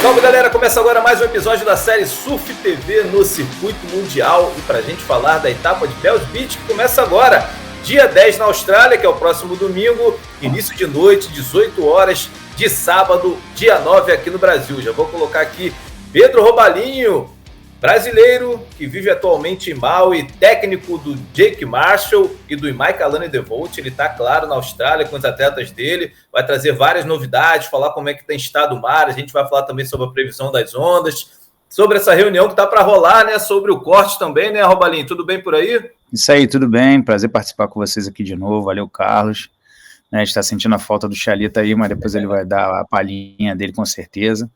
Salve, galera, começa agora mais um episódio da série Surf TV no Circuito Mundial e pra gente falar da etapa de Bells Beach que começa agora, dia 10 na Austrália, que é o próximo domingo, início de noite, 18 horas de sábado, dia 9 aqui no Brasil. Já vou colocar aqui Pedro Robalinho, brasileiro que vive atualmente em Maui, técnico do Jake Marshall e do Mike Alani DeVolt. Ele está, claro, na Austrália com os atletas dele, vai trazer várias novidades, falar como é que tem estado o mar. A gente vai falar também sobre a previsão das ondas, sobre essa reunião que está para rolar, né? Sobre o corte também, né, Robalinho? Tudo bem por aí? Isso aí, tudo bem. Prazer participar com vocês aqui de novo. Valeu, Carlos. A gente está sentindo a falta do Chalita aí, mas depois ele vai dar a palhinha dele com certeza.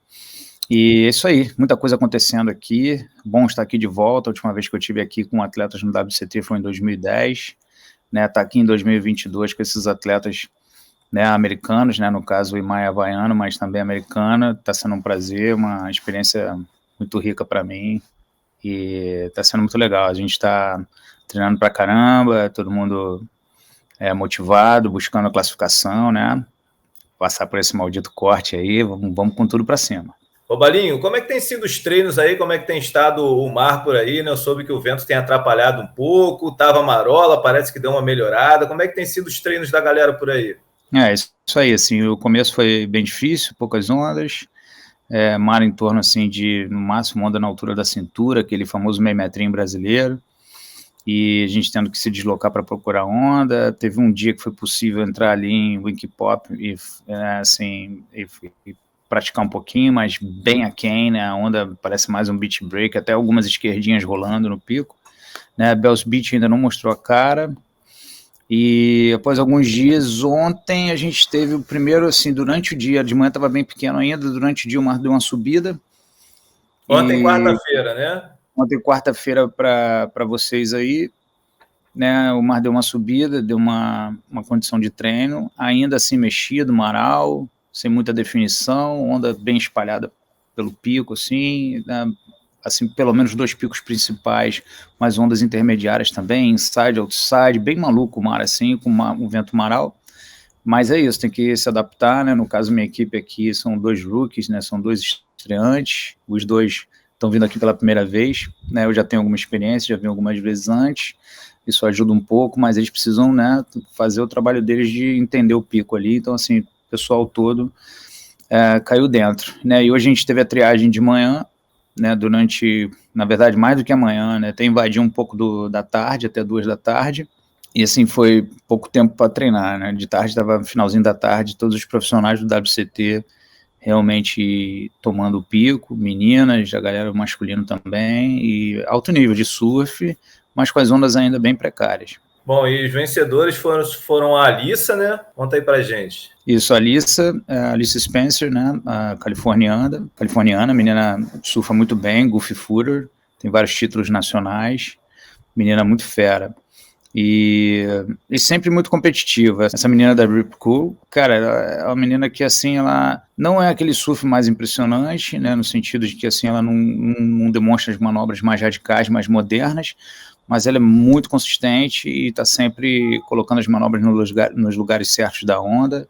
E é isso aí, muita coisa acontecendo aqui, bom estar aqui de volta. A última vez que eu estive aqui com atletas no WCT foi em 2010, né, tá aqui em 2022 com esses atletas, né, americanos, né, no caso o Imai havaiano, mas também americana. Tá sendo um prazer, uma experiência muito rica para mim e tá sendo muito legal. A gente tá treinando pra caramba, todo mundo motivado, buscando a classificação, né, passar por esse maldito corte aí, vamos com tudo para cima. Robalinho, como é que tem sido os treinos aí? Como é que tem estado o mar por aí, né? Eu soube que o vento tem atrapalhado um pouco, tava marola, parece que deu uma melhorada. Como é que tem sido os treinos da galera por aí? Isso aí, assim, o começo foi bem difícil, poucas ondas, mar em torno, assim, de, no máximo, onda na altura da cintura, aquele famoso meio metrinho brasileiro, e a gente tendo que se deslocar para procurar onda. Teve um dia que foi possível entrar ali em Wink Pop e praticar um pouquinho, mas bem aquém, né? A onda parece mais um beach break, até algumas esquerdinhas rolando no pico, né? Bells Beach ainda não mostrou a cara, e após alguns dias, ontem a gente teve o primeiro, assim, durante o dia, de manhã estava bem pequeno ainda, durante o dia o mar deu uma subida. Ontem, quarta-feira, né? Ontem, quarta-feira, para vocês aí, né? O mar deu uma subida, deu uma condição de treino, ainda assim mexido, maral, sem muita definição, onda bem espalhada pelo pico, assim, né? Assim, pelo menos dois picos principais, mas ondas intermediárias também, inside, outside, bem maluco o mar, assim, com um vento maral. Mas é isso, tem que se adaptar, né? No caso, minha equipe aqui são dois rookies, né? São dois estreantes, os dois estão vindo aqui pela primeira vez, né? Eu já tenho alguma experiência, já vim algumas vezes antes, isso ajuda um pouco, mas eles precisam, né, fazer o trabalho deles de entender o pico ali. Então, assim, o pessoal todo caiu dentro, né? E hoje a gente teve a triagem de manhã, né, durante, na verdade, mais do que amanhã, né? Até invadiu um pouco da tarde, até 2 da tarde, e assim, foi pouco tempo para treinar, né? De tarde, estava no finalzinho da tarde, todos os profissionais do WCT realmente tomando o pico, meninas, a galera masculina também, e alto nível de surf, mas com as ondas ainda bem precárias. Bom, e os vencedores foram a Alissa, né? Conta aí pra gente. Isso, a Alissa Spencer, né? A californiana, menina surfa muito bem, goofy footer, tem vários títulos nacionais, menina muito fera. E sempre muito competitiva. Essa menina da Rip Cool, cara, ela é uma menina que, assim, ela não é aquele surf mais impressionante, né, no sentido de que, assim, ela não demonstra as manobras mais radicais, mais modernas, mas ela é muito consistente e está sempre colocando as manobras nos lugares certos da onda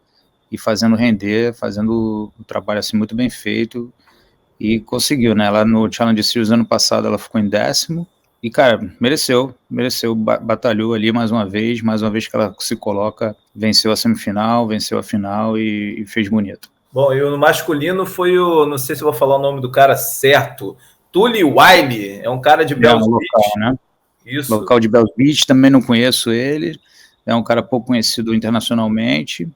e fazendo render, fazendo um trabalho, assim, muito bem feito, e conseguiu, né? Ela no Challenge Series ano passado ela ficou em 10º, e, cara, mereceu, batalhou ali mais uma vez que ela se coloca, venceu a semifinal, venceu a final e fez bonito. Bom, e no masculino foi não sei se eu vou falar o nome do cara certo, Tully Wiley, é um cara de Bells Beach. Local, né? Isso. Local de Bells Beach, também não conheço ele, é um cara pouco conhecido internacionalmente,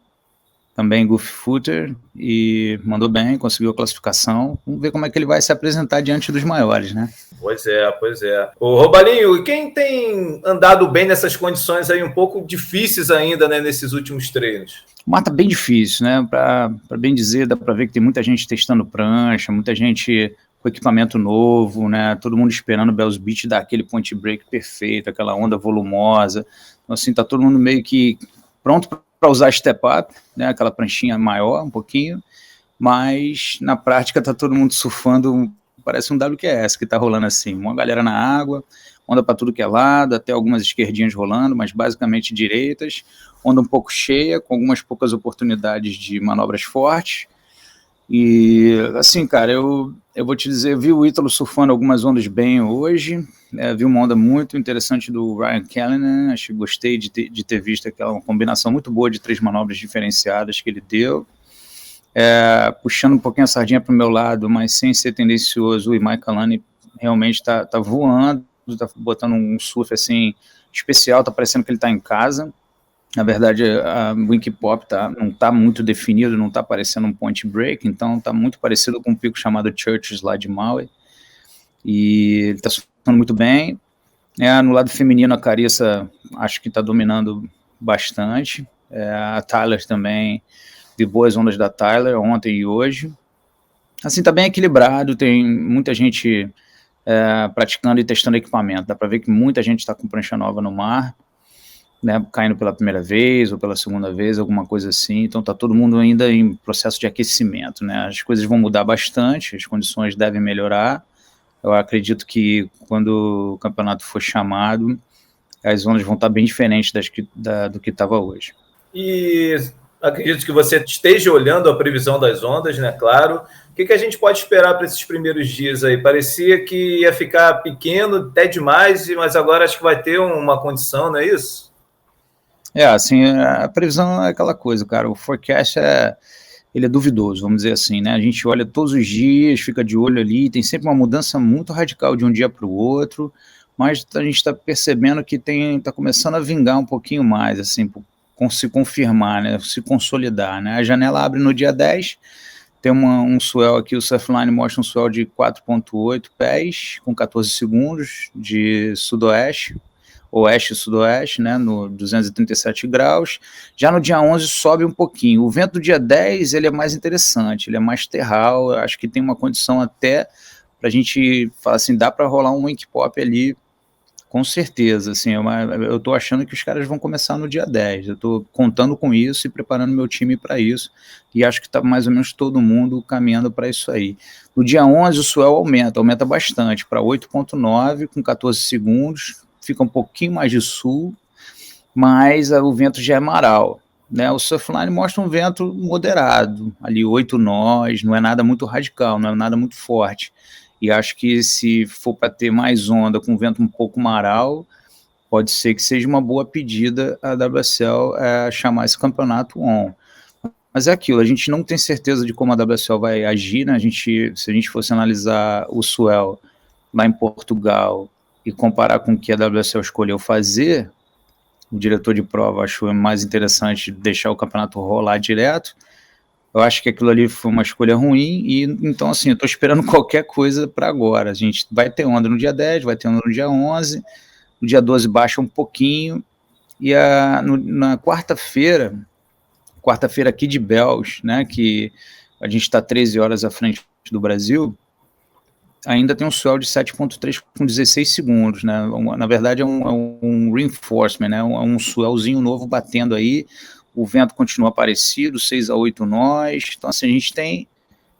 também goofy footer, e mandou bem, conseguiu a classificação. Vamos ver como é que ele vai se apresentar diante dos maiores, né? Pois é. Ô, Robalinho, quem tem andado bem nessas condições aí um pouco difíceis ainda, né, nesses últimos treinos? O mar tá bem difícil, né? Para bem dizer, dá para ver que tem muita gente testando prancha, muita gente com equipamento novo, né? Todo mundo esperando o Bells Beach dar aquele point break perfeito, aquela onda volumosa. Então, assim, tá todo mundo meio que pronto para usar step up, né? Aquela pranchinha maior um pouquinho, mas na prática tá todo mundo surfando, parece um WQS que tá rolando assim, uma galera na água, onda para tudo que é lado, até algumas esquerdinhas rolando, mas basicamente direitas, onda um pouco cheia, com algumas poucas oportunidades de manobras fortes, E, assim, cara, eu vou te dizer, eu vi o Ítalo surfando algumas ondas bem hoje, vi uma onda muito interessante do Ryan Callanan, acho que gostei de ter visto aquela combinação muito boa de 3 manobras diferenciadas que ele deu, puxando um pouquinho a sardinha para o meu lado, mas sem ser tendencioso, o Mike Kalani realmente tá voando, tá botando um surf, assim, especial, tá parecendo que ele tá em casa. Na verdade, a Wink Pop não está muito definido, não está parecendo um point break, então está muito parecido com um pico chamado Churches lá de Maui. E ele está surfando muito bem. No lado feminino, a Carissa acho que está dominando bastante. A Tyler também, de boas ondas da Tyler, ontem e hoje. Assim, está bem equilibrado, tem muita gente praticando e testando equipamento. Dá para ver que muita gente está com prancha nova no mar. Né, caindo pela primeira vez ou pela segunda vez, alguma coisa assim, então está todo mundo ainda em processo de aquecimento, né, as coisas vão mudar bastante, as condições devem melhorar, eu acredito que quando o campeonato for chamado, as ondas vão estar bem diferentes do que estava hoje. E acredito que você esteja olhando a previsão das ondas, né, claro. O que a gente pode esperar para esses primeiros dias aí? Parecia que ia ficar pequeno, até demais, mas agora acho que vai ter uma condição, não é isso? Assim, a previsão é aquela coisa, cara, o forecast ele é duvidoso, vamos dizer assim, né, a gente olha todos os dias, fica de olho ali, tem sempre uma mudança muito radical de um dia para o outro, mas a gente está percebendo que está começando a vingar um pouquinho mais, assim, se confirmar, né, se consolidar, né, a janela abre no dia 10, tem um swell aqui, o Surfline mostra um swell de 4.8 pés, com 14 segundos, de sudoeste, oeste e sudoeste, né, no 237 graus, já no dia 11 sobe um pouquinho, o vento do dia 10 ele é mais interessante, ele é mais terral, eu acho que tem uma condição até para a gente falar assim, dá para rolar um wink pop ali, com certeza, assim, eu tô achando que os caras vão começar no dia 10, eu tô contando com isso e preparando meu time para isso, e acho que tá mais ou menos todo mundo caminhando para isso aí. No dia 11 o swell aumenta bastante, para 8.9 com 14 segundos, fica um pouquinho mais de sul, mas o vento já é maral, né? O Surfline mostra um vento moderado, ali 8 nós, não é nada muito radical, não é nada muito forte, e acho que se for para ter mais onda com vento um pouco maral, pode ser que seja uma boa pedida a WSL chamar esse campeonato on. Mas é aquilo, a gente não tem certeza de como a WSL vai agir, né? Se a gente fosse analisar o swell lá em Portugal e comparar com o que a WSL escolheu fazer, o diretor de prova achou mais interessante deixar o campeonato rolar direto. Eu acho que aquilo ali foi uma escolha ruim, e então assim, eu estou esperando qualquer coisa para agora. A gente vai ter onda no dia 10, vai ter onda no dia 11, no dia 12 baixa um pouquinho, e na quarta-feira aqui de Bells, né, que a gente está 13 horas à frente do Brasil, ainda tem um swell de 7.3 com 16 segundos, né? Na verdade é um reinforcement, né? Um swellzinho novo batendo aí, o vento continua parecido, 6 a 8 nós, então assim, a gente tem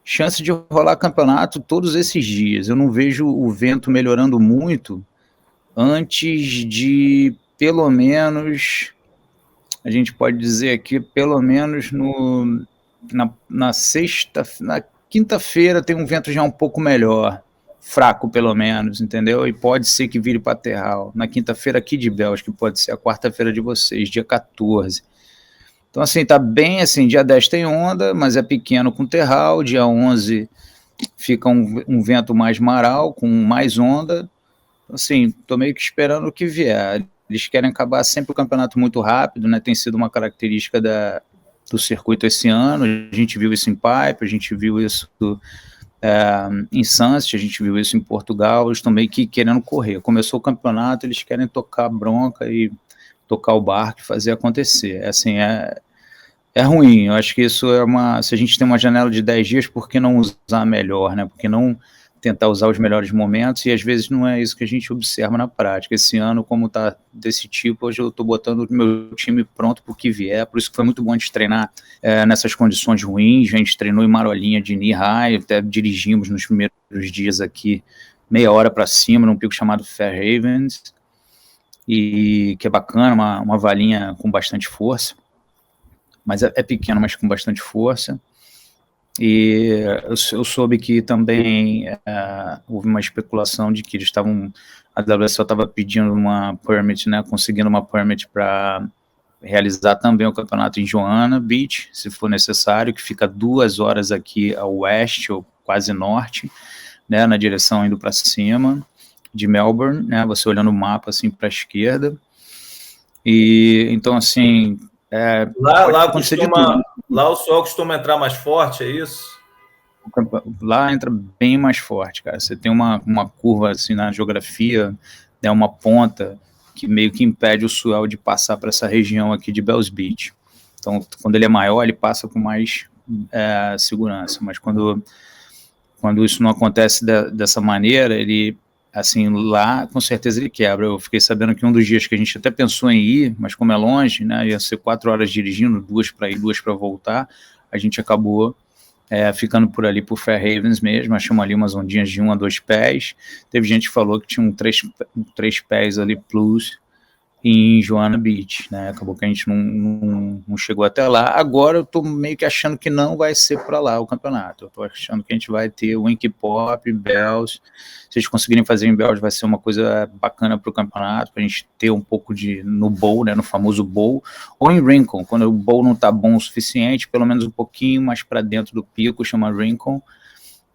chance de rolar campeonato todos esses dias. Eu não vejo o vento melhorando muito antes de, pelo menos, a gente pode dizer aqui, pelo menos na quinta-feira tem um vento já um pouco melhor, fraco pelo menos, entendeu? E pode ser que vire para terral. Na quinta-feira aqui de Bells, que pode ser a quarta-feira de vocês, dia 14. Então, assim, tá bem, assim, dia 10 tem onda, mas é pequeno com terral, dia 11 fica um vento mais maral, com mais onda. Assim, tô meio que esperando o que vier. Eles querem acabar sempre o campeonato muito rápido, né? Tem sido uma característica do circuito esse ano. A gente viu isso em Pipe, a gente viu isso em Sunset, a gente viu isso em Portugal. Eles estão meio que querendo correr. Começou o campeonato, eles querem tocar bronca e tocar o barco e fazer acontecer. Assim, é ruim. Eu acho que isso se a gente tem uma janela de 10 dias, por que não usar melhor, né? Por que não tentar usar os melhores momentos? E às vezes não é isso que a gente observa na prática. Esse ano, como tá desse tipo, hoje eu tô botando o meu time pronto pro que vier, por isso que foi muito bom a gente treinar nessas condições ruins. A gente treinou em Marolinha de knee high, até dirigimos nos primeiros dias aqui meia hora para cima, num pico chamado Fairhavens, e que é bacana, uma valinha com bastante força, mas é pequeno, mas com bastante força. E eu soube que também houve uma especulação de que eles estavam, a WSL estava pedindo uma permit, né, conseguindo uma permit para realizar também o campeonato em Joanna Beach, se for necessário, que fica 2 horas aqui a oeste, ou quase norte, né, na direção indo para cima de Melbourne, né, você olhando o mapa assim para a esquerda. E então assim, lá o sol costuma entrar mais forte, é isso? Lá entra bem mais forte, cara. Você tem uma curva assim na geografia, né, uma ponta que meio que impede o swell de passar para essa região aqui de Bells Beach. Então, quando ele é maior, ele passa com mais segurança. Mas quando isso não acontece dessa maneira, ele, assim, lá, com certeza ele quebra. Eu fiquei sabendo que um dos dias que a gente até pensou em ir, mas como é longe, né, ia ser 4 horas dirigindo, 2 para ir, 2 para voltar, a gente acabou ficando por ali por Fairhavens mesmo, achamos ali umas ondinhas de 1 a 2 pés. Teve gente que falou que tinha 3 pés ali plus em Joanna Beach, né? Acabou que a gente não chegou até lá. Agora eu tô meio que achando que não vai ser para lá o campeonato. Eu tô achando que a gente vai ter Wink Pop, Bells. Se eles conseguirem fazer em Bells, vai ser uma coisa bacana para o campeonato, para a gente ter um pouco no bowl, né, no famoso bowl, ou em Rincon, quando o bowl não tá bom o suficiente, pelo menos um pouquinho mais para dentro do pico, chama Rincon,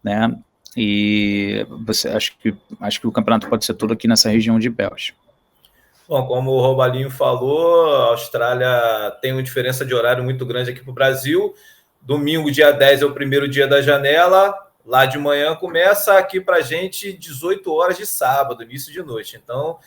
né? E acho que o campeonato pode ser todo aqui nessa região de Bells. Bom, como o Robalinho falou, a Austrália tem uma diferença de horário muito grande aqui para o Brasil. Domingo, dia 10, é o primeiro dia da janela. Lá de manhã começa, aqui para a gente 18 horas de sábado, início de noite. Então,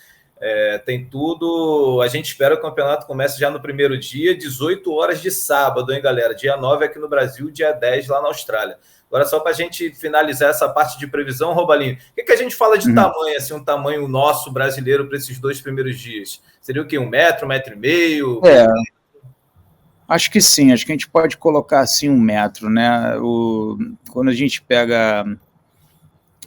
tem tudo. A gente espera que o campeonato comece já no primeiro dia, 18 horas de sábado, hein, galera? Dia 9 aqui no Brasil, dia 10 lá na Austrália. Agora, só para a gente finalizar essa parte de previsão, Robalinho, o que a gente fala de tamanho, assim, um tamanho nosso brasileiro para esses 2 primeiros dias? Seria o quê? 1 metro, 1,5 metro? Acho que sim, acho que a gente pode colocar assim 1 metro, né? Quando a gente pega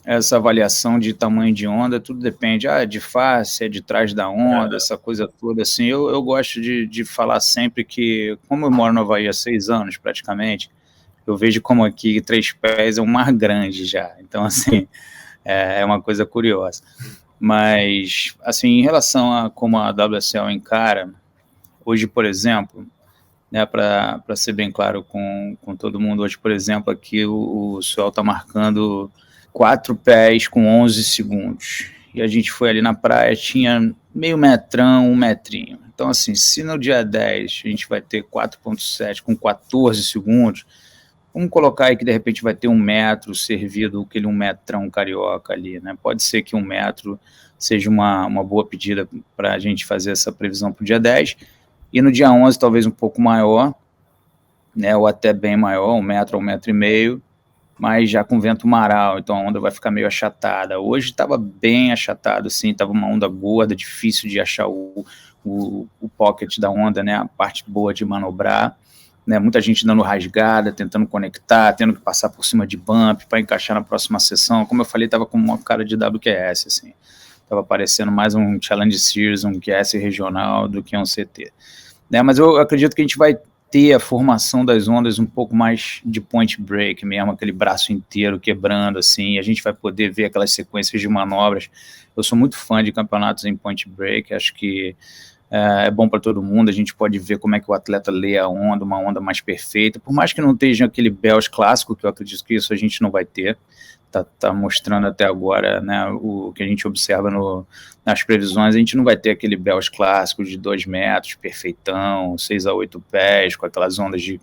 essa avaliação de tamanho de onda, tudo depende, de face, de trás da onda, essa coisa toda, assim, eu gosto de falar sempre que, como eu moro no Havaí há 6 anos, praticamente, eu vejo como aqui 3 pés é um mar grande já, então, assim, é uma coisa curiosa. Mas, assim, em relação a como a WSL encara, hoje, por exemplo, né, para ser bem claro com todo mundo, hoje, por exemplo, aqui o sol está marcando 4 pés com 11 segundos, e a gente foi ali na praia, tinha meio metrão, 1 metrinho. Então, assim, se no dia 10 a gente vai ter 4,7 com 14 segundos, vamos colocar aí que de repente vai ter 1 metro servido, aquele 1 metrão carioca ali, né? Pode ser que 1 metro seja uma boa pedida para a gente fazer essa previsão para o dia 10, e no dia 11 talvez um pouco maior, né? Ou até bem maior, 1 metro ou 1,5 metro, mas já com vento maral, então a onda vai ficar meio achatada. Hoje estava bem achatado, assim, estava uma onda gorda, difícil de achar o pocket da onda, né? A parte boa de manobrar. Né, muita gente dando rasgada, tentando conectar, tendo que passar por cima de bump para encaixar na próxima sessão. Como eu falei, estava com uma cara de WQS, assim. Estava parecendo mais um Challenge Series, um QS regional do que um CT. Né, mas eu acredito que a gente vai ter a formação das ondas um pouco mais de point break mesmo, aquele braço inteiro quebrando, assim, a gente vai poder ver aquelas sequências de manobras. Eu sou muito fã de campeonatos em point break, acho que é bom para todo mundo, a gente pode ver como é que o atleta lê a onda, uma onda mais perfeita, por mais que não esteja aquele Bells clássico, que eu acredito que isso a gente não vai ter, tá mostrando até agora, né, o que a gente observa nas previsões, a gente não vai ter aquele Bells clássico de 2 metros, perfeitão, 6 a 8 pés, com aquelas ondas de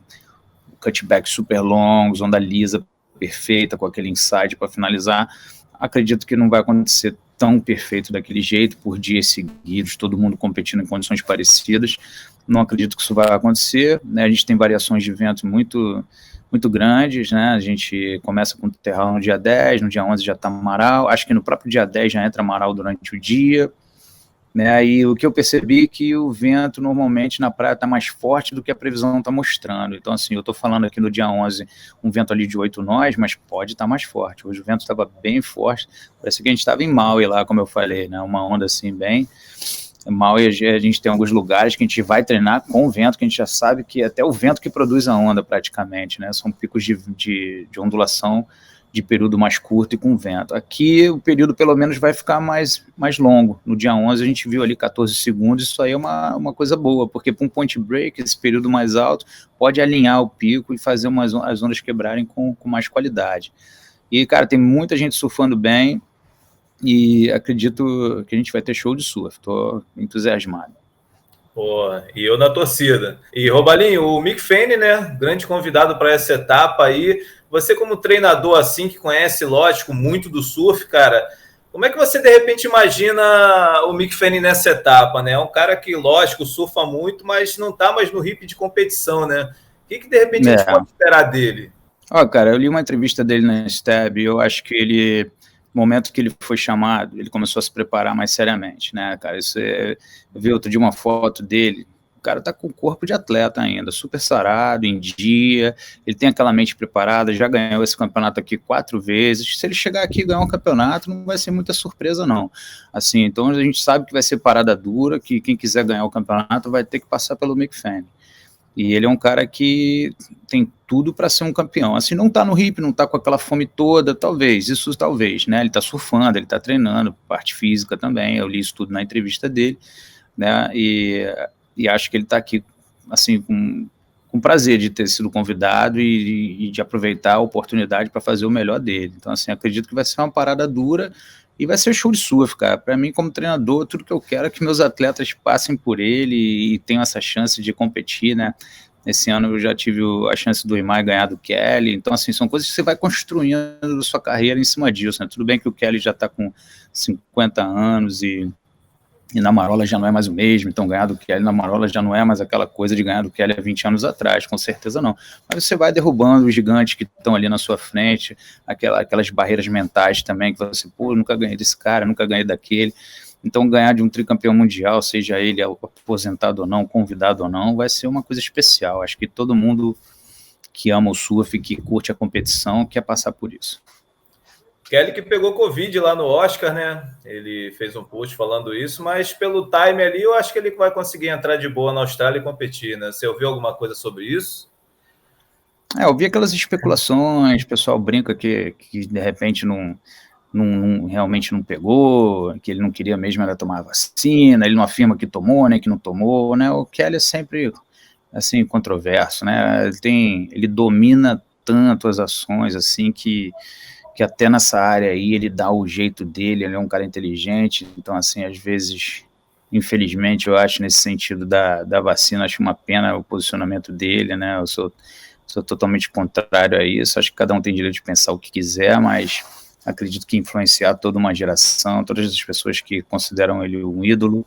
cutback super longos, onda lisa perfeita, com aquele inside para finalizar. Acredito que não vai acontecer tão perfeito daquele jeito, por dias seguidos, todo mundo competindo em condições parecidas. Não acredito que isso vai acontecer, né? A gente tem variações de vento muito grandes, né? A gente começa com o terral no dia 10, no dia 11 já está Amaral, acho que no próprio dia 10 já entra Amaral durante o dia, né? E o que eu percebi é que o vento normalmente na praia está mais forte do que a previsão está mostrando. Então, assim, eu estou falando aqui no dia 11 um vento ali de 8 nós, mas pode estar mais forte. Hoje o vento estava bem forte, parece que a gente estava em Maui lá, como eu falei, né? Uma onda assim bem mal e a gente tem alguns lugares que a gente vai treinar com o vento, que a gente já sabe que até o vento que produz a onda praticamente, né? São picos de ondulação de período mais curto e com vento. Aqui o período pelo menos vai ficar mais longo. No dia 11 a gente viu ali 14 segundos, isso aí é uma coisa boa, porque para um point break, esse período mais alto, pode alinhar o pico e fazer as ondas quebrarem com mais qualidade. E, cara, tem muita gente surfando bem, e acredito que a gente vai ter show de surf. Estou entusiasmado. Pô, e eu na torcida. E, Robalinho, o Mick Fanning, né? Grande convidado para essa etapa aí. Você, como treinador, assim, que conhece, lógico, muito do surf, cara, como é que você, de repente, imagina o Mick Fanning nessa etapa, né? É um cara que, lógico, surfa muito, mas não tá mais no hip de competição, né? O que de repente, a gente pode esperar dele? Cara, eu li uma entrevista dele na Stab e eu acho que ele... No momento que ele foi chamado, ele começou a se preparar mais seriamente, né, cara? Eu vi outro dia uma foto dele, o cara tá com o corpo de atleta ainda, super sarado, em dia, ele tem aquela mente preparada, já ganhou esse campeonato aqui 4 vezes, se ele chegar aqui e ganhar um campeonato, não vai ser muita surpresa, não. Assim, então a gente sabe que vai ser parada dura, que quem quiser ganhar o campeonato vai ter que passar pelo Mick Fanning. E ele é um cara que tem tudo para ser um campeão. Assim, não tá no hip, não tá com aquela fome toda, talvez, né? Ele tá surfando, ele tá treinando, parte física também, eu li isso tudo na entrevista dele, né? E acho que ele tá aqui, assim, com prazer de ter sido convidado e de aproveitar a oportunidade para fazer o melhor dele. Então, assim, acredito que vai ser uma parada dura, e vai ser show de surf, cara. Para mim, como treinador, tudo que eu quero é que meus atletas passem por ele e tenham essa chance de competir, né? Esse ano eu já tive a chance do Imai ganhar do Kelly. Então, assim, são coisas que você vai construindo sua carreira em cima disso, né? Tudo bem que o Kelly já está com 50 anos e na marola já não é mais o mesmo, então ganhar do Kelly na marola já não é mais aquela coisa de ganhar do Kelly há 20 anos atrás, com certeza não. Mas você vai derrubando os gigantes que estão ali na sua frente, aquelas barreiras mentais também, que você, pô, nunca ganhei desse cara, nunca ganhei daquele. Então ganhar de um tricampeão mundial, seja ele aposentado ou não, convidado ou não, vai ser uma coisa especial. Acho que todo mundo que ama o surf, que curte a competição, quer passar por isso. Kelly que pegou Covid lá no Oscar, né? Ele fez um post falando isso, mas pelo time ali, eu acho que ele vai conseguir entrar de boa na Austrália e competir, né? Você ouviu alguma coisa sobre isso? Eu vi aquelas especulações, o pessoal brinca que de repente realmente não pegou, que ele não queria mesmo era tomar a vacina, ele não afirma que tomou, nem que não tomou, né? O Kelly é sempre, assim, controverso, né? Ele domina tanto as ações, assim, que até nessa área aí ele dá o jeito dele, ele é um cara inteligente, então, assim, às vezes, infelizmente, eu acho nesse sentido da vacina, acho uma pena o posicionamento dele, né? Eu sou totalmente contrário a isso, acho que cada um tem direito de pensar o que quiser, mas acredito que influenciar toda uma geração, todas as pessoas que consideram ele um ídolo,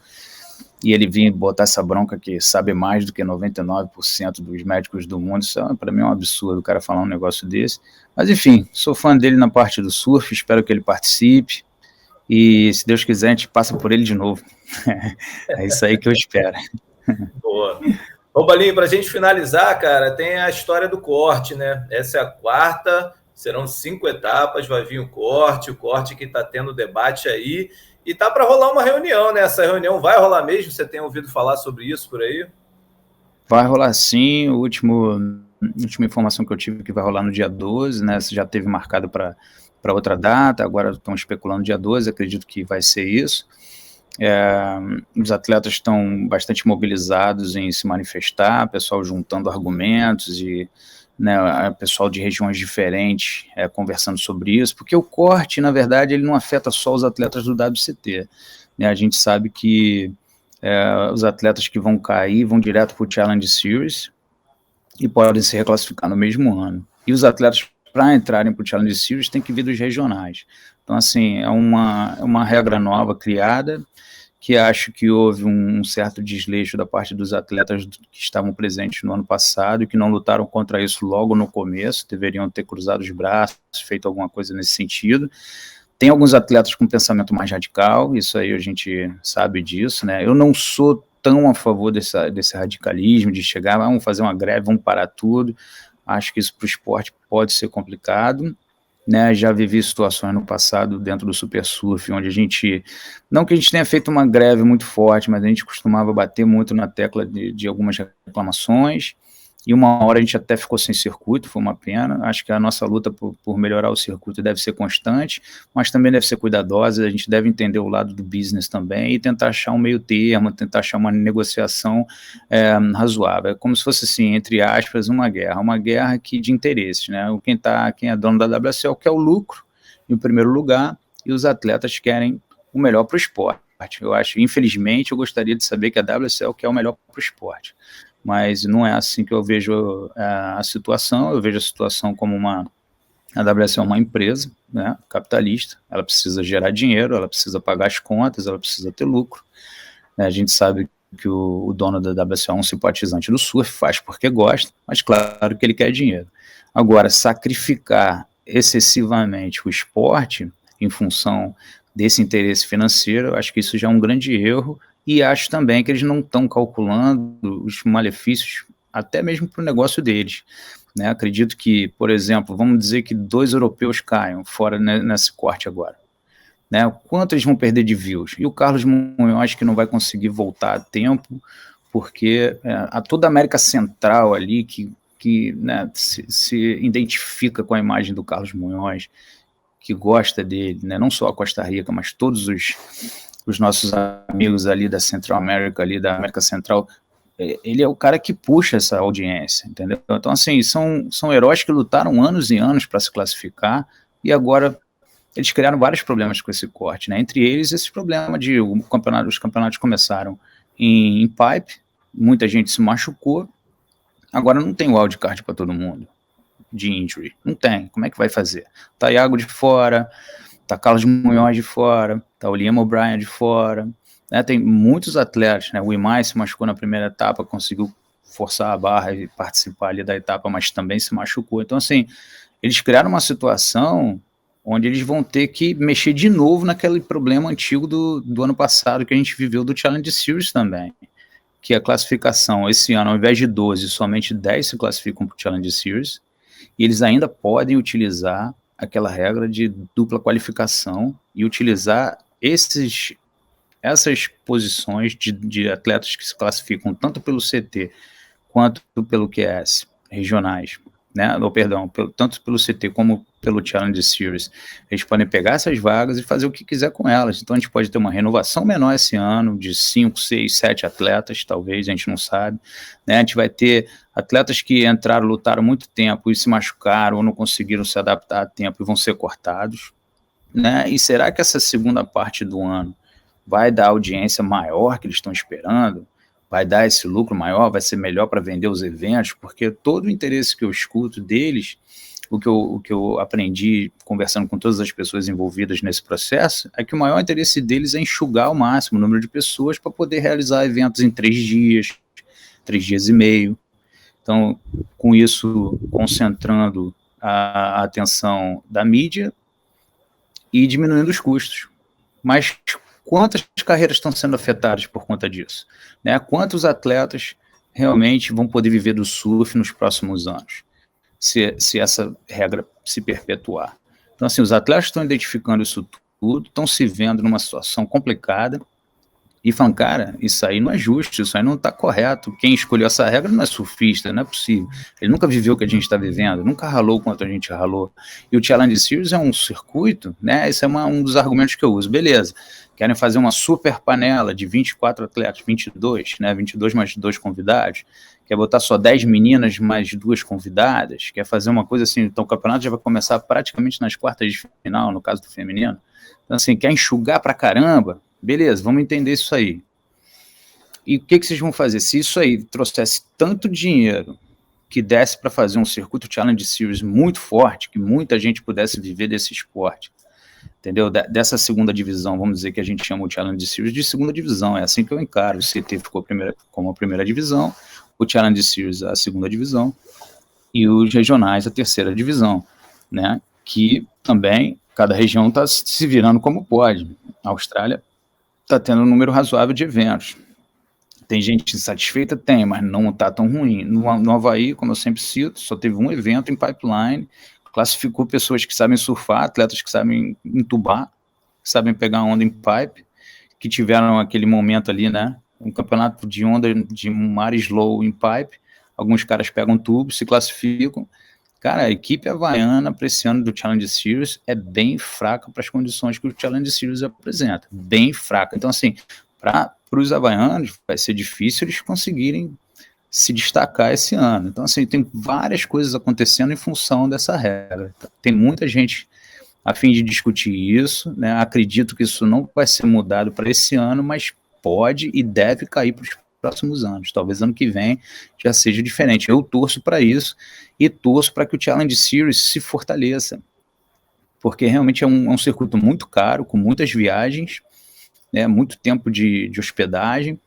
e ele vir botar essa bronca que sabe mais do que 99% dos médicos do mundo, isso para mim é um absurdo o cara falar um negócio desse. Mas enfim, sou fã dele na parte do surf, espero que ele participe, e se Deus quiser a gente passa por ele de novo. É isso aí que eu espero. Boa. Robalinho, para a gente finalizar, cara, tem a história do corte, né? Essa é a 4ª, serão 5 etapas, vai vir o corte que está tendo debate aí, e tá para rolar uma reunião, né? Essa reunião vai rolar mesmo? Você tem ouvido falar sobre isso por aí? Vai rolar sim, a última informação que eu tive que vai rolar no dia 12, né? Já teve marcado para outra data, agora estão especulando dia 12, acredito que vai ser isso. Os atletas estão bastante mobilizados em se manifestar, pessoal juntando argumentos e, né, pessoal de regiões diferentes conversando sobre isso, porque o corte, na verdade, ele não afeta só os atletas do WCT, né? A gente sabe que os atletas que vão cair vão direto para o Challenge Series e podem se reclassificar no mesmo ano. E os atletas, para entrarem para o Challenge Series, têm que vir dos regionais. Então, assim, é uma regra nova criada, que acho que houve um certo desleixo da parte dos atletas que estavam presentes no ano passado e que não lutaram contra isso logo no começo, deveriam ter cruzado os braços, feito alguma coisa nesse sentido. Tem alguns atletas com pensamento mais radical, isso aí a gente sabe disso, né? Eu não sou tão a favor desse radicalismo, de chegar, vamos fazer uma greve, vamos parar tudo. Acho que isso para o esporte pode ser complicado, né, já vivi situações no passado dentro do Super Surf, onde a gente, não que a gente tenha feito uma greve muito forte, mas a gente costumava bater muito na tecla de algumas reclamações, e uma hora a gente até ficou sem circuito, foi uma pena. Acho que a nossa luta por melhorar o circuito deve ser constante, mas também deve ser cuidadosa, a gente deve entender o lado do business também e tentar achar um meio termo, tentar achar uma negociação razoável. É como se fosse, assim, entre aspas, uma guerra que de interesses, né? Quem é dono da WSL quer o lucro, em primeiro lugar, e os atletas querem o melhor para o esporte. Eu acho, infelizmente, eu gostaria de saber que a WSL quer o melhor para o esporte, mas não é assim que eu vejo a situação. Eu vejo a situação como a WSL é uma empresa, né, capitalista, ela precisa gerar dinheiro, ela precisa pagar as contas, ela precisa ter lucro, né? A gente sabe que o dono da WSL é um simpatizante do surf, faz porque gosta, mas claro que ele quer dinheiro. Agora, sacrificar excessivamente o esporte em função desse interesse financeiro, eu acho que isso já é um grande erro, e acho também que eles não estão calculando os malefícios até mesmo para o negócio deles, né? Acredito que, por exemplo, vamos dizer que 2 europeus caiam fora nesse corte agora, né? Quanto eles vão perder de views? E o Carlos Munhoz, que não vai conseguir voltar a tempo, porque a toda a América Central ali que né, se identifica com a imagem do Carlos Munhoz, que gosta dele, né? Não só a Costa Rica, mas todos os nossos amigos ali da Central América, ali da América Central, ele é o cara que puxa essa audiência, entendeu? Então, assim, são heróis que lutaram anos e anos para se classificar, e agora eles criaram vários problemas com esse corte, né? Entre eles, esse problema de os campeonatos começaram em pipe, muita gente se machucou, agora não tem wildcard para todo mundo de injury, não tem, como é que vai fazer? Tá Iago de fora, tá Carlos Munhoz de fora, tá o Liam O'Brien de fora, né? Tem muitos atletas, né? O Imai se machucou na primeira etapa, conseguiu forçar a barra e participar ali da etapa, mas também se machucou. Então, assim, eles criaram uma situação onde eles vão ter que mexer de novo naquele problema antigo do ano passado que a gente viveu do Challenge Series também, que a classificação, esse ano, ao invés de 12, somente 10 se classificam para o Challenge Series, e eles ainda podem utilizar aquela regra de dupla qualificação e utilizar essas posições de atletas que se classificam tanto pelo CT quanto pelo QS, regionais, né? Ou, perdão, tanto pelo CT como pelo Challenge Series. Eles podem pegar essas vagas e fazer o que quiser com elas. Então a gente pode ter uma renovação menor esse ano, de 5, 6, 7 atletas, talvez, a gente não sabe, né? A gente vai ter atletas que entraram, lutaram muito tempo e se machucaram ou não conseguiram se adaptar a tempo e vão ser cortados, né? E será que essa segunda parte do ano vai dar audiência maior que eles estão esperando? Vai dar esse lucro maior? Vai ser melhor para vender os eventos? Porque todo o interesse que eu escuto deles, o que eu aprendi conversando com todas as pessoas envolvidas nesse processo, é que o maior interesse deles é enxugar ao máximo o número de pessoas para poder realizar eventos em 3 dias, 3 dias e meio. Então, com isso, concentrando a atenção da mídia e diminuindo os custos. Mas quantas carreiras estão sendo afetadas por conta disso, né? Quantos atletas realmente vão poder viver do surf nos próximos anos, se essa regra se perpetuar? Então, assim, os atletas estão identificando isso tudo, estão se vendo numa situação complicada e falam, cara, isso aí não é justo, isso aí não está correto. Quem escolheu essa regra não é surfista, não é possível. Ele nunca viveu o que a gente está vivendo, nunca ralou quanto a gente ralou. E o Challenge Series é um circuito, né? Esse é um dos argumentos que eu uso. Beleza, querem fazer uma super panela de 24 atletas, 22, né? 22 mais 2 convidados, quer botar só 10 meninas mais 2 convidadas, quer fazer uma coisa assim, então o campeonato já vai começar praticamente nas quartas de final, no caso do feminino. Então, assim, quer enxugar pra caramba, beleza, vamos entender isso aí. E o que vocês vão fazer? Se isso aí trouxesse tanto dinheiro que desse para fazer um circuito Challenge Series muito forte, que muita gente pudesse viver desse esporte, entendeu? Dessa segunda divisão, vamos dizer que a gente chama o Challenge Series de segunda divisão, é assim que eu encaro. O CT ficou como a primeira divisão, o Challenge Series a segunda divisão, e os regionais a terceira divisão, né? Que também, cada região está se virando como pode. A Austrália está tendo um número razoável de eventos. Tem gente insatisfeita? Tem, mas não está tão ruim. No Havaí, como eu sempre cito, só teve um evento em pipeline, classificou pessoas que sabem surfar, atletas que sabem entubar, que sabem pegar onda em pipe, que tiveram aquele momento ali, né? Um campeonato de onda de mar slow em pipe, alguns caras pegam tubo, se classificam. Cara, a equipe havaiana para esse ano do Challenge Series é bem fraca para as condições que o Challenge Series apresenta, bem fraca. Então, assim, para os havaianos vai ser difícil eles conseguirem se destacar esse ano. Então, assim, tem várias coisas acontecendo em função dessa regra. Tem muita gente a fim de discutir isso, né? Acredito que isso não vai ser mudado para esse ano, mas pode e deve cair para os próximos anos. Talvez ano que vem já seja diferente. Eu torço para isso e torço para que o Challenge Series se fortaleça, porque realmente é um circuito muito caro, com muitas viagens, né? Muito tempo de hospedagem,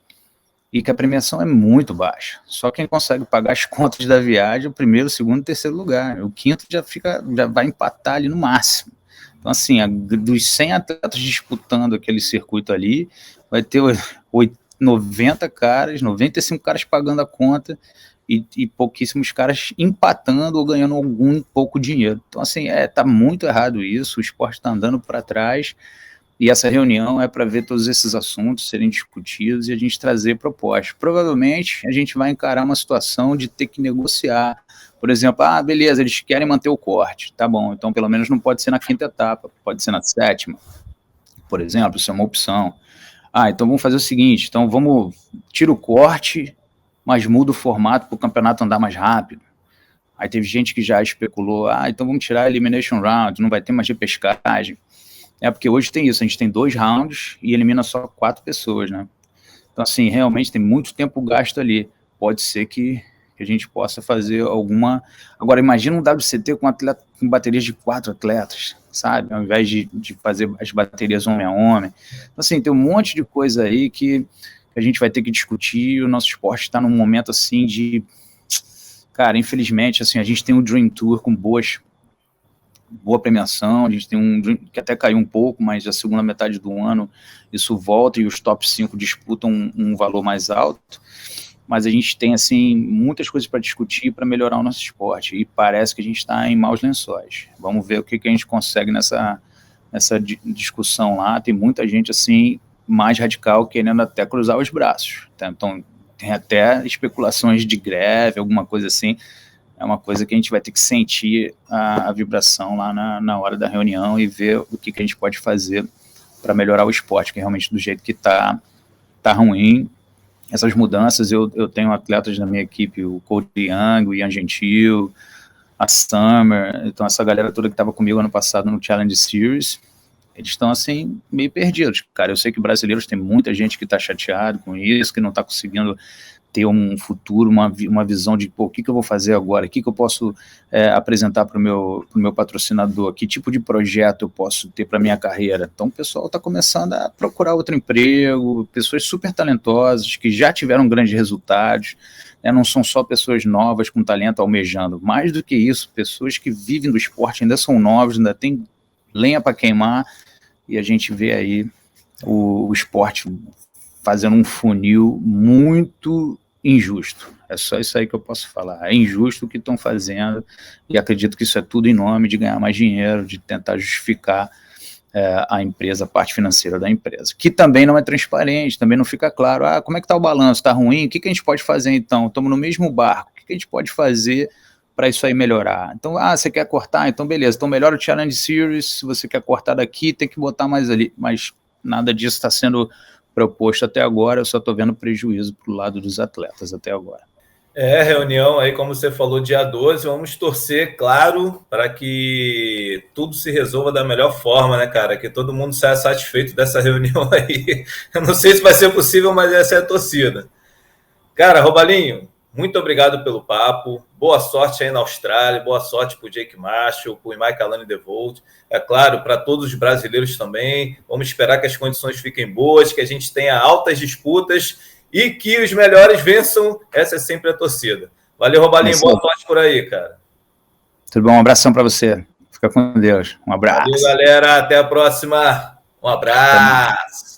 e que a premiação é muito baixa. Só quem consegue pagar as contas da viagem, o primeiro, o segundo e terceiro lugar. O quinto já vai empatar ali no máximo. Então, assim, dos 100 atletas disputando aquele circuito ali, vai ter 90 caras, 95 caras pagando a conta e pouquíssimos caras empatando ou ganhando algum pouco dinheiro. Então, assim, tá muito errado isso, o esporte está andando para trás, e essa reunião é para ver todos esses assuntos serem discutidos e a gente trazer propostas. Provavelmente, a gente vai encarar uma situação de ter que negociar. Por exemplo, beleza, eles querem manter o corte, tá bom, então pelo menos não pode ser na 5ª etapa, pode ser na 7ª, por exemplo, isso é uma opção. Então vamos fazer o seguinte, então tira o corte, mas muda o formato para o campeonato andar mais rápido. Aí teve gente que já especulou, então vamos tirar a Elimination Round, não vai ter mais repescagem. Porque hoje tem isso, a gente tem 2 rounds e elimina só 4 pessoas, né? Então, assim, realmente tem muito tempo gasto ali. Pode ser que a gente possa fazer alguma... Agora, imagina um WCT com baterias de 4 atletas, sabe? Ao invés de fazer as baterias homem a homem. Então, assim, tem um monte de coisa aí que a gente vai ter que discutir. O nosso esporte está num momento, assim, de... Cara, infelizmente, assim, a gente tem um Dream Tour com boa premiação, a gente tem um que até caiu um pouco, mas a segunda metade do ano isso volta e os top 5 disputam um valor mais alto, mas a gente tem, assim, muitas coisas para discutir para melhorar o nosso esporte, e parece que a gente está em maus lençóis. Vamos ver o que a gente consegue nessa discussão lá. Tem muita gente, assim, mais radical, querendo até cruzar os braços, tá? Então tem até especulações de greve, alguma coisa assim. É uma coisa que a gente vai ter que sentir a vibração lá na hora da reunião e ver o que a gente pode fazer para melhorar o esporte, que realmente do jeito que tá ruim. Essas mudanças, eu tenho atletas na minha equipe, o Cody Young, o Ian Gentil, a Summer, então essa galera toda que estava comigo ano passado no Challenge Series, eles estão, assim, meio perdidos. Cara, eu sei que brasileiros, tem muita gente que está chateado com isso, que não está conseguindo ter um futuro, uma visão de, o que eu vou fazer agora, o que eu posso apresentar para o meu patrocinador, que tipo de projeto eu posso ter para a minha carreira. Então o pessoal está começando a procurar outro emprego, pessoas super talentosas, que já tiveram grandes resultados, né, não são só pessoas novas com talento almejando, mais do que isso, pessoas que vivem do esporte, ainda são novos, ainda tem lenha para queimar, e a gente vê aí o esporte fazendo um funil muito injusto. É só isso aí que eu posso falar. É injusto o que estão fazendo, e acredito que isso é tudo em nome de ganhar mais dinheiro, de tentar justificar a empresa, a parte financeira da empresa, que também não é transparente, também não fica claro, como é que está o balanço, está ruim, o que a gente pode fazer então? Estamos no mesmo barco, o que a gente pode fazer para isso aí melhorar? Então, você quer cortar? Então beleza, então melhora o Challenge Series, se você quer cortar daqui, tem que botar mais ali, mas nada disso está sendo proposto até agora, eu só estou vendo prejuízo para o lado dos atletas até agora. Reunião aí, como você falou, dia 12, vamos torcer, claro, para que tudo se resolva da melhor forma, né, cara? Que todo mundo saia satisfeito dessa reunião aí. Eu não sei se vai ser possível, mas essa é a torcida. Cara, Robalinho, muito obrigado pelo papo, boa sorte aí na Austrália, boa sorte para o Jake Marshall, para o Mike Allen DeVolt, é claro, para todos os brasileiros também. Vamos esperar que as condições fiquem boas, que a gente tenha altas disputas e que os melhores vençam. Essa é sempre a torcida. Valeu, Robalinho, boa sorte por aí, cara. Tudo bom, um abração para você. Fica com Deus. Um abraço. Valeu, galera. Até a próxima. Um abraço.